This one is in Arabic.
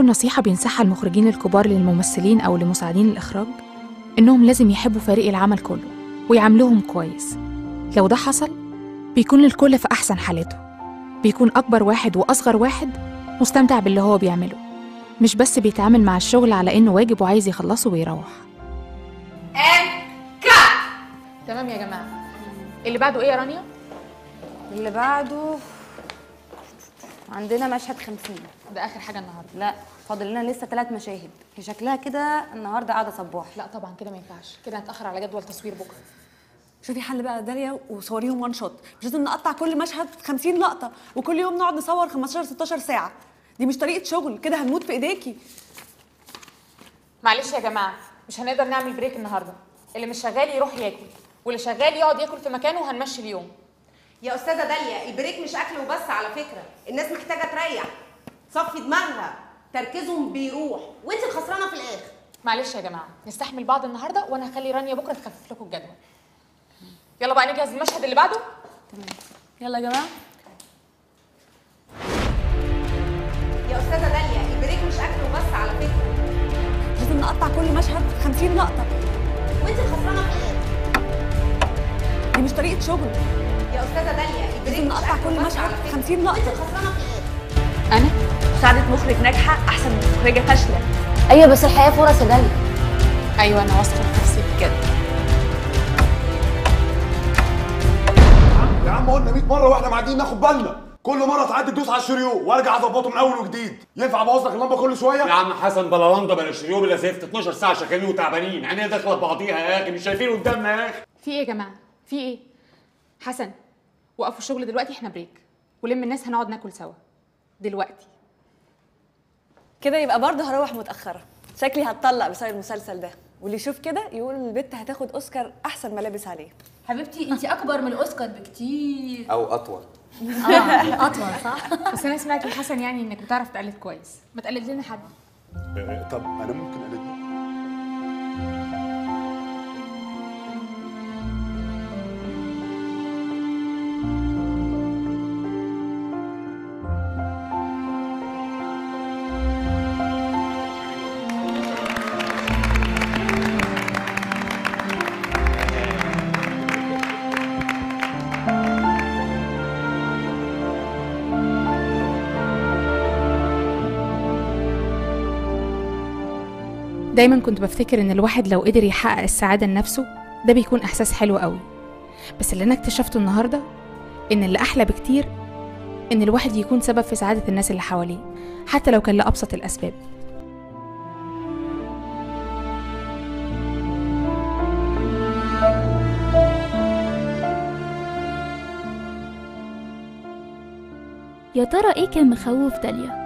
أول نصيحة بينصحها المخرجين الكبار للممثلين أو لمساعدين الإخراج إنهم لازم يحبوا فريق العمل كله ويعاملوهم كويس. لو ده حصل بيكون الكل في أحسن حالاته، بيكون أكبر واحد وأصغر واحد مستمتع باللي هو بيعمله، مش بس بيتعامل مع الشغل على إنه واجب وعايز يخلصه ويروح. تمام يا جماعة. اللي بعده إيه يا رانيا؟ اللي بعده عندنا مشهد 50. ده آخر حاجة النهاردة. لا، فاضل لنا لسه 3 مشاهد. هي شكلها كده النهارده قاعده صباح. لا طبعا كده ما ينفعش، كده هنتأخر على جدول تصوير بكرة. شوفي حل بقى داليا وصوريهم وان شوت، مش لازم نقطع كل مشهد 50 لقطه وكل يوم نقعد نصور 15 16 ساعه. دي مش طريقه شغل، كده هنموت في ايديكي. معلش يا جماعة، مش هنقدر نعمل بريك النهاردة. اللي مش شغال يروح ياكل، واللي شغال يقعد ياكل في مكانه وهنمشي اليوم. يا استاذه داليا، البريك مش اكل وبس على فكره، الناس محتاجه تريح، صفي دماغها، تركيزهم بيروح وانت الخسرانه في الاخر. معلش يا جماعة، نستحمل بعض النهاردة وأنا هخلي رانيا بكرة تخفف لكم الجدول. يلا بقى نجهز المشهد اللي بعده. تمام، يلا يا جماعه. يا استاذه داليا، البريك مش اكل وبس على فكره، لازم نقطع كل مشهد 50 لقطه وانت الخسرانه في الاخر. دي مش طريقه شغل. يا استاذه داليا، البريك لازم مش نقطع اكل كل وبس مشهد على فكره، 50 وانت لقطه. الخسرانه في الاخر. أنا مساعده مخرج ناجحه احسن من مخرجه فاشله. ايوه بس الحياه فرص يا داليا. أيوة أنا واثقة في نفسي بجد. يا عم قلنا 100 مره واحنا قاعدين ناخد بالنا، كل مره تعدي تدوس على الشريو وارجع اظبطه من اول وجديد. ينفع ابوظ لك اللمبه كل شويه؟ يا عم حسن بلا لندا بلا شريو بلا زفت، 12 ساعه شغالين وتعبانين، عينينا داخله ببعضيها يا اخي، مش شايفين قدامنا يا اخي. في إيه يا جماعة؟ في إيه؟ حسن، وقفوا الشغل دلوقتي، إحنا بريك. ولم الناس هنقعد ناكل سوا دلوقتي. كده يبقى برضه هروح متاخره، شكلي هتطلق بسبب المسلسل ده، واللي يشوف كده يقول البت هتاخد اوسكار احسن ملابس عليه. حبيبتي انت اكبر من الاوسكار بكتير. او اطول. اطول صح. بس أنا سمعت الحسن يعني إنك بتعرف تقلد كويس، ما تقلد لنا حد. طب انا ممكن اقلد. دايما كنت بفتكر إن الواحد لو قدر يحقق السعادة لنفسه ده بيكون إحساس حلو قوي، بس اللي أنا اكتشفته النهاردة إن اللي أحلى بكتير إن الواحد يكون سبب في سعادة الناس اللي حواليه حتى لو كان لأبسط الأسباب. يا ترى ايه كان مخوف داليا؟